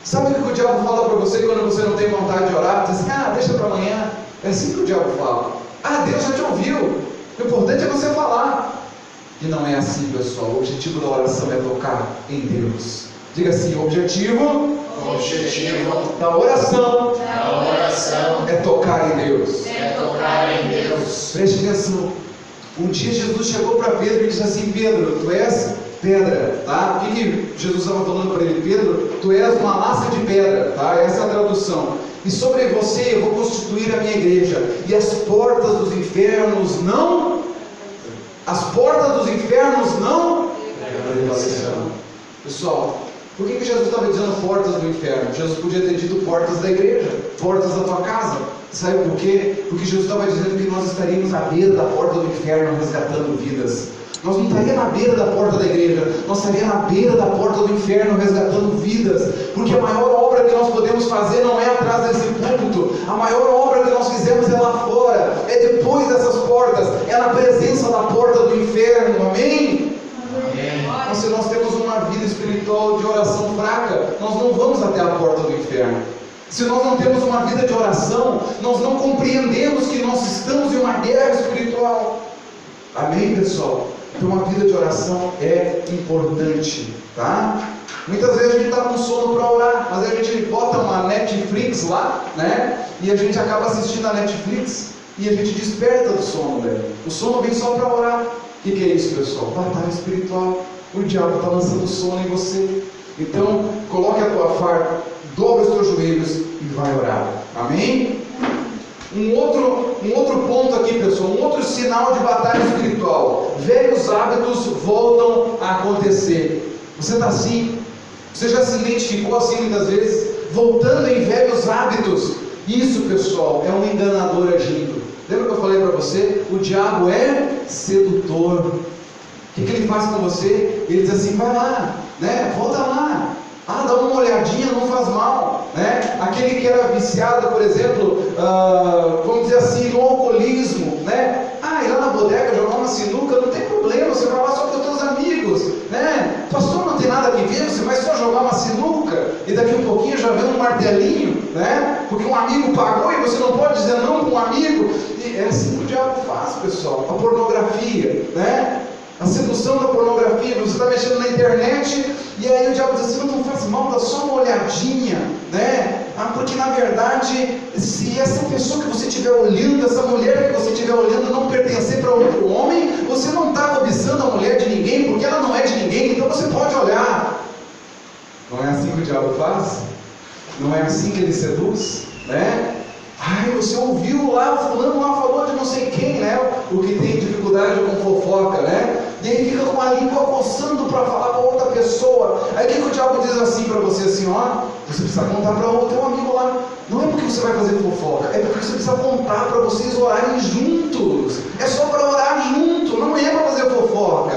Sabe o que o diabo fala para você quando você não tem vontade de orar? Diz assim: deixa para amanhã. É assim que o diabo fala. Deus já te ouviu. O importante é você falar. E não é assim, pessoal. O objetivo da oração é tocar em Deus. Diga assim: o objetivo da oração é tocar em Deus. Preste atenção. Um dia Jesus chegou para Pedro e disse assim: Pedro, tu és pedra, tá? O que Jesus estava falando para ele? Pedro, tu és uma lasca de pedra, tá? Essa é a tradução. E sobre você eu vou constituir a minha igreja, e as portas dos infernos não prevalecerão. Pessoal, por que Jesus estava dizendo portas do inferno? Jesus podia ter dito portas da igreja, portas da tua casa. Sabe por quê? Porque Jesus estava dizendo que nós estaríamos à beira da porta do inferno resgatando vidas. Nós não estaríamos na beira da porta da igreja, nós estaríamos na beira da porta do inferno resgatando vidas, porque a maior obra que nós podemos fazer não é atrás desse púlpito, a maior obra que nós fizemos é lá fora, é depois dessas portas, é na presença da porta do inferno. Amém? Mas se nós temos uma vida espiritual de oração fraca, nós não vamos até a porta do inferno. Se nós não temos uma vida de oração, nós não compreendemos que nós estamos em uma guerra espiritual. Amém, pessoal? Então a vida de oração é importante, tá? Muitas vezes a gente está com sono para orar, mas a gente bota uma Netflix lá, né? E a gente acaba assistindo a Netflix e a gente desperta do sono, né? O sono vem só para orar. O que é isso, pessoal? Batalha espiritual. O diabo está lançando sono em você. Então, coloque a tua farda, dobre os teus joelhos e vai orar. Amém? Um outro ponto aqui, pessoal, um outro sinal de batalha espiritual: velhos hábitos voltam a acontecer. Você está assim? Você já se identificou assim muitas vezes? Voltando em velhos hábitos. Isso, pessoal, é um enganador agindo. Lembra que eu falei para você? O diabo é sedutor. O que ele faz com você? Ele diz assim: vai lá, né? Volta lá. Dá uma olhadinha, não faz mal, né? Aquele que era viciado, por exemplo, vamos dizer assim, no alcoolismo, né? Ir lá na bodega jogar uma sinuca, não tem problema, você vai lá só com os teus amigos, né? Pastor, não tem nada a ver, você vai só jogar uma sinuca e daqui um pouquinho já vem um martelinho, né? Porque um amigo pagou e você não pode dizer não para um amigo. E é assim que o diabo faz, pessoal. A pornografia, né? A sedução da pornografia. Você está mexendo na internet e aí o diabo diz assim: não faz mal, dá só uma olhadinha, né? Porque na verdade, se essa pessoa que você estiver olhando, essa mulher que você estiver olhando não pertencer para outro homem, você não está cobiçando a mulher de ninguém, porque ela não é de ninguém, então você pode olhar. Não é assim que o diabo faz? Não é assim que ele seduz, né? Você ouviu lá, o fulano lá falou de não sei quem, né? O que tem dificuldade com fofoca, né? E aí fica com a língua coçando para falar com outra pessoa. Aí o que o diabo diz assim para você, assim: você precisa contar para o teu amigo lá. Não é porque você vai fazer fofoca, é porque você precisa contar para vocês orarem juntos. É só para orar junto, não é para fazer fofoca.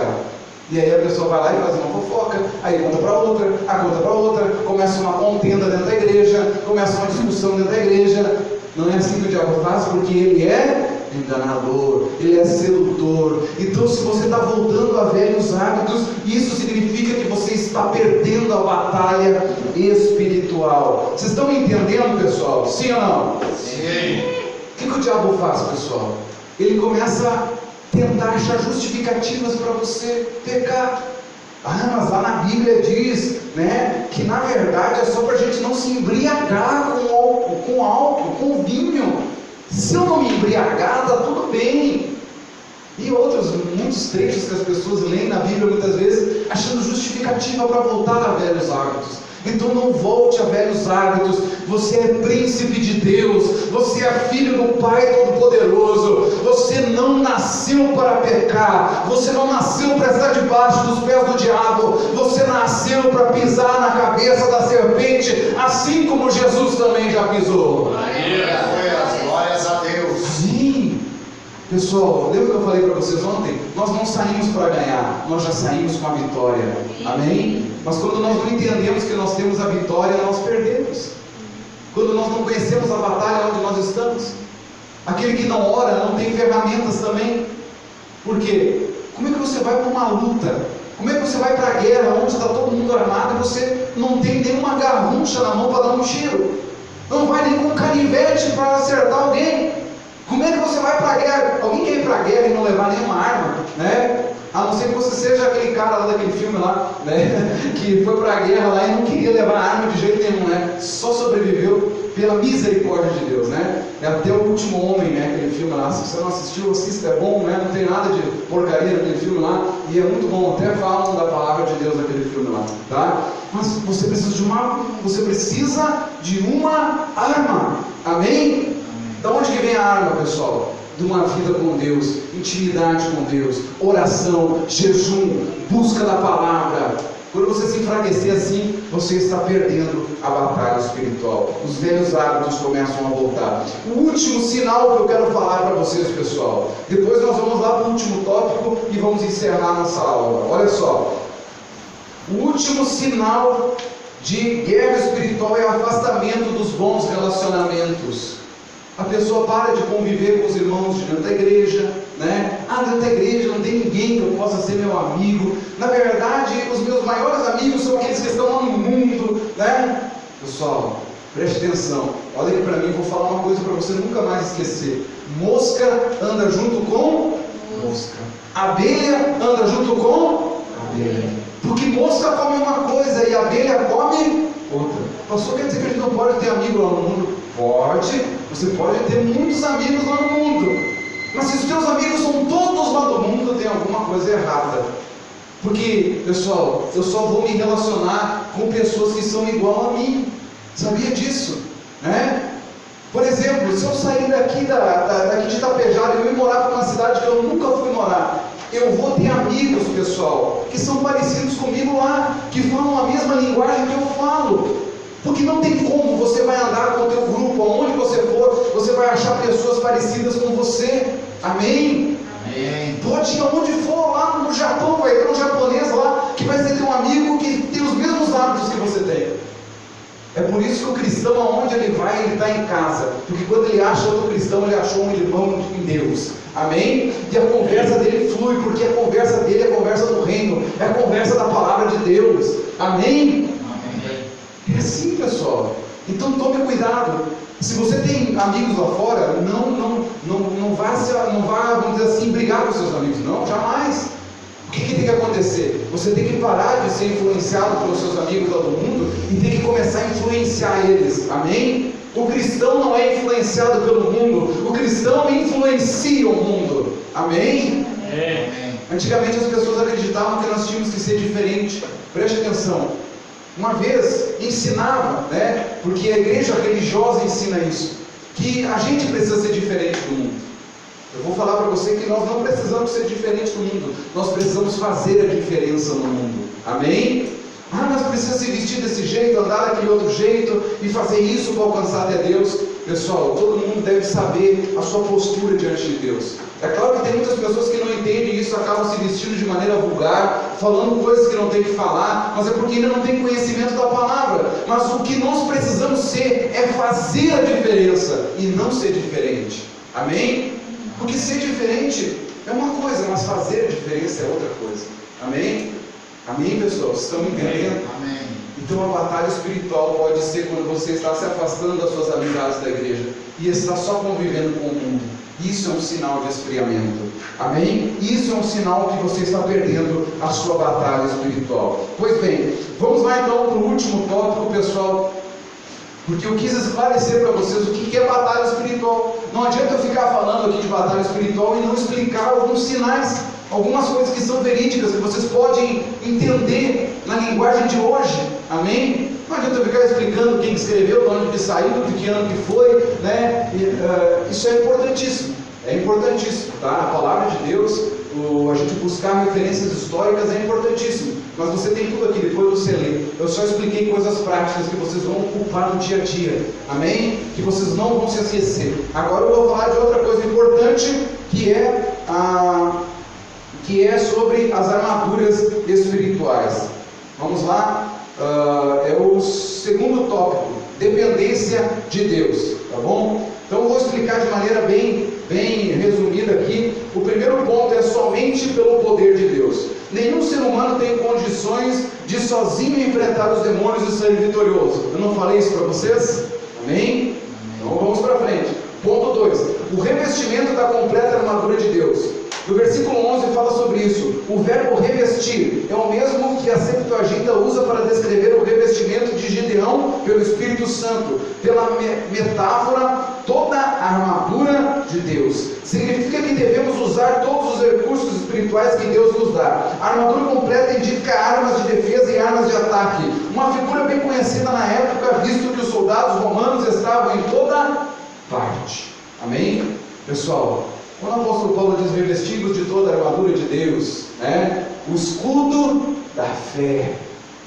E aí a pessoa vai lá e faz uma fofoca, aí conta para outra, conta para outra, começa uma contenda dentro da igreja, começa uma discussão dentro da igreja. Não é assim que o diabo faz, porque ele é enganador, ele é sedutor. Então, se você está voltando a velhos hábitos, isso significa que você está perdendo a batalha espiritual. Vocês estão me entendendo, pessoal? Sim ou não? Sim. O que o diabo faz, pessoal? Ele começa a tentar achar justificativas para você pecar. Mas lá na Bíblia diz, né, que na verdade é só para a gente não se embriagar com álcool, com vinho. Se eu não me embriagar, está tudo bem. E muitos trechos que as pessoas leem na Bíblia muitas vezes, achando justificativa para voltar a velhos hábitos. Então não volte a velhos hábitos. Você é príncipe de Deus, você é filho do Pai Todo-Poderoso. Você não nasceu para pecar, você não nasceu para estar debaixo dos pés do diabo, você nasceu para pisar na cabeça da serpente, assim como Jesus também já pisou. Glórias a Deus. Sim. Pessoal, lembra que eu falei para vocês ontem? Nós não saímos para ganhar, nós já saímos com a vitória. Amém? Mas quando nós não entendemos que nós temos a vitória, nós perdemos. Quando nós não conhecemos a batalha onde nós estamos. Aquele que não ora não tem ferramentas também. Por quê? Como é que você vai para uma luta? Como é que você vai para a guerra onde está todo mundo armado e você não tem nenhuma garrucha na mão para dar um tiro? Não vai nem com canivete para acertar alguém. Como é que você vai para a guerra? Alguém quer ir para a guerra e não levar nenhuma arma, né? A não ser que você seja aquele cara lá daquele filme lá, né? Que foi para a guerra lá e não queria levar arma de jeito nenhum, né? Só sobreviveu pela misericórdia de Deus, né? É até o último homem, né? Aquele filme lá. Se você não assistiu, assista, é bom, né? Não tem nada de porcaria naquele filme lá. E é muito bom, até falam da palavra de Deus naquele filme lá, tá? Mas você precisa de uma arma. Amém? Da onde que vem a arma, pessoal? De uma vida com Deus, intimidade com Deus, oração, jejum, busca da palavra. Quando você se enfraquecer assim, você está perdendo a batalha espiritual. Os velhos hábitos começam a voltar. O último sinal que eu quero falar para vocês, pessoal. Depois nós vamos lá para o último tópico e vamos encerrar nossa aula. Olha só. O último sinal de guerra espiritual é o afastamento dos bons relacionamentos. A pessoa para de conviver com os irmãos de dentro da igreja, né? Dentro da igreja não tem ninguém que eu possa ser meu amigo. Na verdade, os meus maiores amigos são aqueles que estão lá no mundo, né? Pessoal, preste atenção. Olha aqui para mim, vou falar uma coisa para você nunca mais esquecer. Mosca anda junto com mosca. Abelha anda junto com abelha. Porque mosca come uma coisa e abelha come outra. Pastor, quer dizer que a gente não pode ter amigo lá no mundo? Pode, você pode ter muitos amigos lá no mundo, mas se os teus amigos são todos lá do mundo, tem alguma coisa errada. Porque, pessoal, eu só vou me relacionar com pessoas que são igual a mim. Sabia disso? Né? Por exemplo, se eu sair daqui de Itapejara e eu ir morar para uma cidade que eu nunca fui morar, eu vou ter amigos, pessoal, que são parecidos comigo lá, que falam a mesma linguagem que eu falo. Porque não tem como, você vai andar com o teu grupo, aonde você for, você vai achar pessoas parecidas com você. Amém? Amém. Pode ir aonde for, lá no Japão, vai ter um japonês lá, que vai ser teu amigo, que tem os mesmos hábitos que você tem. É por isso que o cristão, aonde ele vai, ele está em casa. Porque quando ele acha outro cristão, ele achou um irmão em Deus. Amém? E a conversa dele flui, porque a conversa dele é a conversa do reino, é a conversa da palavra de Deus. Amém? É assim, pessoal. Então tome cuidado. Se você tem amigos lá fora, não vá, vamos dizer assim, brigar com seus amigos. Não, jamais. O que tem que acontecer? Você tem que parar de ser influenciado pelos seus amigos lá do mundo e tem que começar a influenciar eles. Amém? O cristão não é influenciado pelo mundo. O cristão influencia o mundo. Amém? Amém. Antigamente as pessoas acreditavam que nós tínhamos que ser diferente. Preste atenção. Uma vez ensinava, né, porque a igreja religiosa ensina isso, que a gente precisa ser diferente do mundo. Eu vou falar para você que nós não precisamos ser diferentes do mundo, nós precisamos fazer a diferença no mundo. Amém? Nós precisamos se vestir desse jeito, andar daquele outro jeito e fazer isso para alcançar até Deus. Pessoal, todo mundo deve saber a sua postura diante de Deus. É claro que tem muitas pessoas que não entendem isso, acabam se vestindo de maneira vulgar, falando coisas que não tem que falar, mas é porque ainda não tem conhecimento da palavra. Mas o que nós precisamos ser é fazer a diferença e não ser diferente. Amém? Porque ser diferente é uma coisa, mas fazer a diferença é outra coisa. Amém? Amém, pessoal? Vocês estão me entendendo? Amém. Então a batalha espiritual pode ser quando você está se afastando das suas amizades da igreja e está só convivendo com o mundo. Isso é um sinal de esfriamento. Amém? Isso é um sinal que você está perdendo a sua batalha espiritual. Pois bem, vamos lá então para o último tópico, pessoal. Porque eu quis esclarecer para vocês o que é batalha espiritual. Não adianta eu ficar falando aqui de batalha espiritual e não explicar alguns sinais, algumas coisas que são verídicas, que vocês podem entender na linguagem de hoje. Amém? Não adianta eu ficar explicando quem escreveu, de onde que saiu, de que ano que foi, né? Isso é importantíssimo. É importantíssimo, tá? A palavra de Deus, a gente buscar referências históricas é importantíssimo. Mas você tem tudo aqui, depois você lê. Eu só expliquei coisas práticas que vocês vão ocupar no dia a dia. Amém? Que vocês não vão se esquecer. Agora eu vou falar de outra coisa importante, que é sobre as armaduras espirituais. Vamos lá? É o segundo tópico, dependência de Deus, tá bom? Então eu vou explicar de maneira bem resumida aqui. O primeiro ponto é somente pelo poder de Deus. Nenhum ser humano tem condições de sozinho enfrentar os demônios e sair vitorioso. Eu não falei isso para vocês? Amém? Então vamos para frente. Ponto 2. O revestimento da completa armadura de Deus. No versículo 11 fala sobre isso. O verbo revestir é o mesmo que a Septuaginta usa para descrever o revestimento de Gideão pelo Espírito Santo. Pela metáfora, toda a armadura de Deus. Significa que devemos usar todos os recursos espirituais que Deus nos dá. A armadura completa indica armas de defesa e armas de ataque. Uma figura bem conhecida na época, visto que os soldados romanos estavam em toda parte. Amém? Pessoal, quando o apóstolo Paulo diz revestidos de toda a armadura de Deus, né? O escudo da fé,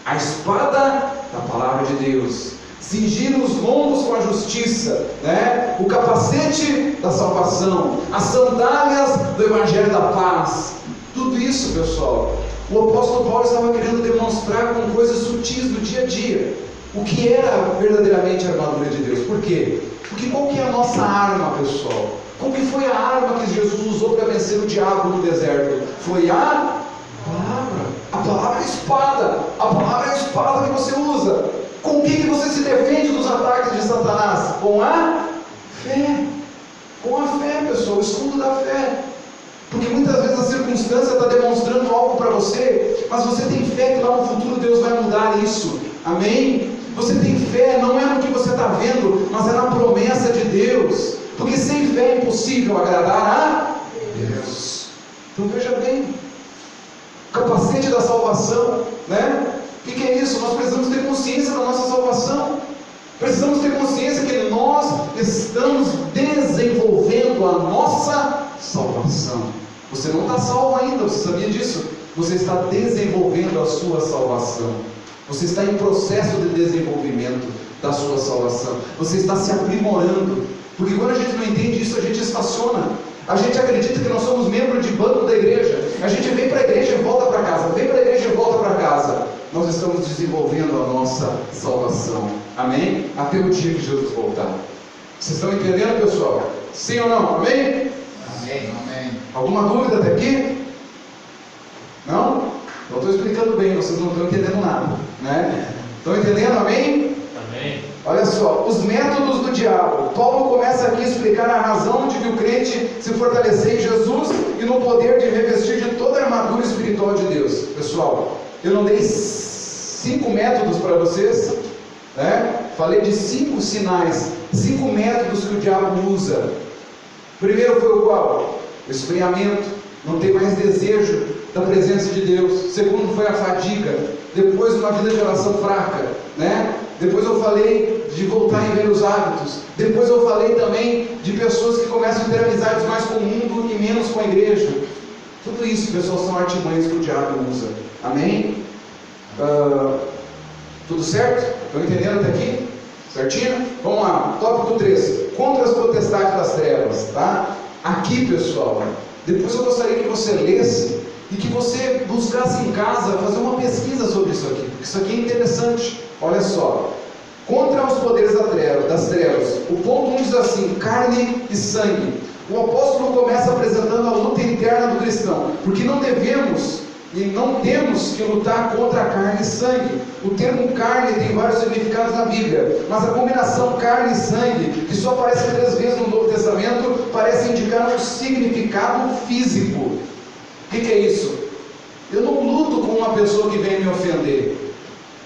a espada da palavra de Deus, cingir os lombos com a justiça, né? O capacete da salvação, as sandálias do evangelho da paz. Tudo isso, pessoal, o apóstolo Paulo estava querendo demonstrar com coisas sutis do dia a dia o que era verdadeiramente a armadura de Deus. Por quê? Porque qual que é a nossa arma, pessoal? Qual que foi a arma que Jesus usou para vencer o diabo no deserto? Foi a palavra. A palavra é a espada. A palavra é a espada que você usa. Com o que você se defende dos ataques de Satanás? Com a fé. Com a fé, pessoal. O escudo da fé. Porque muitas vezes a circunstância está demonstrando algo para você, mas você tem fé que lá no futuro Deus vai mudar isso. Amém? Você tem fé, não é no que você está vendo, mas é na promessa de Deus. Porque sem fé é impossível agradar a Deus. Então veja bem, o capacete da salvação, né? O que é isso? Nós precisamos ter consciência da nossa salvação. Precisamos ter consciência que nós estamos desenvolvendo a nossa salvação. Você não está salvo ainda, você sabia disso? Você está desenvolvendo a sua salvação. Você está em processo de desenvolvimento da sua salvação. Você está se aprimorando. Porque quando a gente não entende isso, a gente estaciona. A gente acredita que nós somos membros de banco da igreja. A gente vem para a igreja e volta para casa. Vem para a igreja e volta para casa. Nós estamos desenvolvendo a nossa salvação. Amém? Até o dia que Jesus voltar. Vocês estão entendendo, pessoal? Sim ou não? Amém? Amém. Amém. Alguma dúvida até aqui? Não? Eu estou explicando bem, vocês não estão entendendo nada, né? Estão entendendo? Amém? Amém. Olha só, os métodos do diabo. Paulo começa aqui a explicar a razão de que o crente se fortalecer em Jesus e no poder de revestir de toda a armadura espiritual de Deus. Pessoal, eu não dei 5 métodos para vocês, né? Falei de 5 sinais, 5 métodos que o diabo usa. Primeiro foi o qual? O esfriamento, não ter mais desejo da presença de Deus. Segundo foi a fadiga. Depois uma vida de oração fraca, né? Depois eu falei de voltar em velhos hábitos. Depois eu falei também de pessoas que começam a ter amizades mais com o mundo e menos com a igreja. Tudo isso, pessoal, são artimanhas que o diabo usa. Amém? Tudo certo? Estão entendendo até aqui? Certinho? Vamos lá, tópico 3. Contra as potestades das trevas, tá? Aqui, pessoal, depois eu gostaria que você lesse e que você buscasse em casa fazer uma pesquisa sobre isso aqui, porque isso aqui é interessante. Olha só, contra os poderes das trevas, o ponto 1 diz assim: carne e sangue. O apóstolo começa apresentando a luta interna do cristão, porque não devemos e não temos que lutar contra a carne e sangue. O termo carne tem vários significados na Bíblia, mas a combinação carne e sangue, que só aparece 3 vezes no Novo Testamento, parece indicar um significado físico. O que é isso? Eu não luto com uma pessoa que vem me ofender,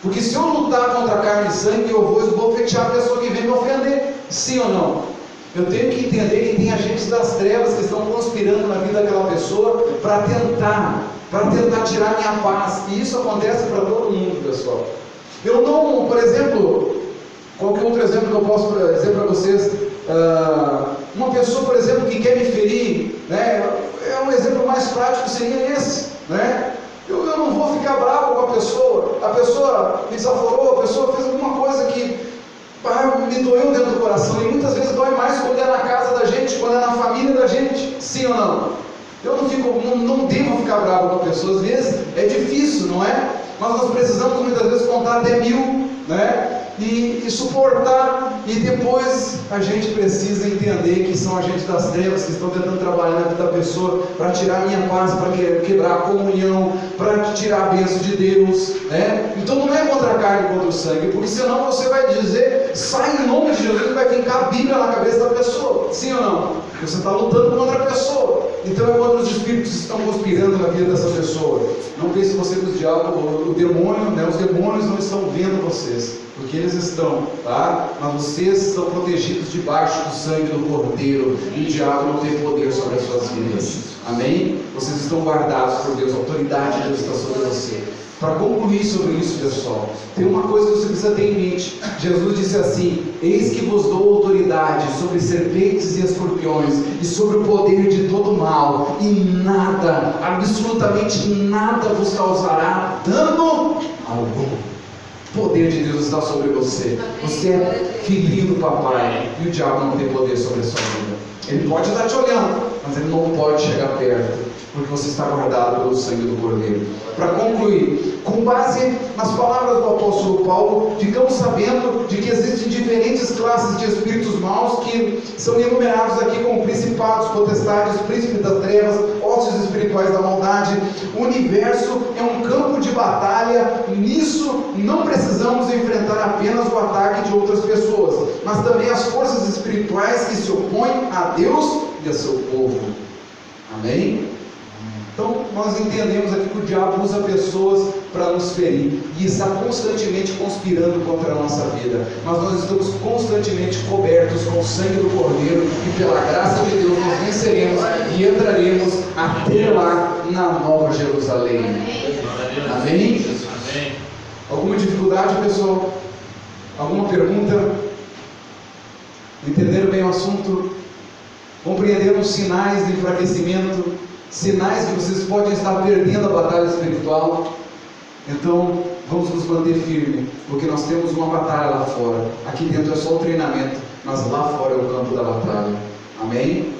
porque se eu lutar contra a carne e sangue, eu vou esbofetear a pessoa que vem me ofender, sim ou não? Eu tenho que entender que tem agentes das trevas que estão conspirando na vida daquela pessoa para tentar tirar minha paz, e isso acontece para todo mundo, pessoal. Eu não, por exemplo, qualquer outro exemplo que eu posso dizer para vocês, uma pessoa, por exemplo, que quer me ferir, né, um exemplo mais prático seria esse, né? Eu não vou ficar bravo com a pessoa me desaforou, a pessoa fez alguma coisa que me doeu dentro do coração, e muitas vezes dói mais quando é na casa da gente, quando é na família da gente, sim ou não? Eu não devo ficar bravo com a pessoa, às vezes é difícil, não é? Mas nós precisamos muitas vezes contar até 1000, né? E suportar, e depois a gente precisa entender que são agentes das trevas que estão tentando trabalhar na vida da pessoa para tirar a minha paz, para quebrar a comunhão, para tirar a bênção de Deus, né? Então não é contra a carne e contra o sangue, porque senão você vai dizer, sai em nome de Jesus, e vai fincar a Bíblia na cabeça da pessoa, sim ou não? Você está lutando contra a pessoa, então é contra os espíritos que estão conspirando na vida dessa pessoa. Não pense você que os diabos, o demônio, né? Os demônios não estão vendo vocês, porque eles estão, tá? Mas vocês estão protegidos debaixo do sangue do Cordeiro, e o diabo não tem poder sobre as suas vidas, amém? Vocês estão guardados por Deus, a autoridade de Deus está sobre você. Para concluir sobre isso, pessoal, tem uma coisa que você precisa ter em mente. Jesus disse assim: eis que vos dou autoridade sobre serpentes e escorpiões, e sobre o poder de todo mal, e nada, absolutamente nada vos causará dano algum. O poder de Deus está sobre você. Você é filhinho do papai, e o diabo não tem poder sobre a sua vida. Ele pode estar te olhando, mas ele não pode chegar perto, porque você está guardado pelo sangue do Cordeiro. Para concluir, com base nas palavras do apóstolo Paulo, ficamos sabendo de que existem diferentes classes de espíritos maus que são enumerados aqui como principados, potestades, príncipes das trevas, hostes espirituais da maldade. O universo é um campo de batalha. Nisso não precisamos enfrentar apenas o ataque de outras pessoas, mas também as forças espirituais que se opõem a Deus e a seu povo. Amém? Então, nós entendemos aqui que o diabo usa pessoas para nos ferir, e está constantemente conspirando contra a nossa vida, mas nós estamos constantemente cobertos com o sangue do Cordeiro, e pela graça de Deus nós venceremos e entraremos até lá na Nova Jerusalém. Amém? Alguma dificuldade, pessoal? Alguma pergunta? Entenderam bem o assunto? Compreenderam os sinais de enfraquecimento? Sinais que vocês podem estar perdendo a batalha espiritual? Então, vamos nos manter firmes, porque nós temos uma batalha lá fora. Aqui dentro é só o treinamento, mas lá fora é o campo da batalha. Amém?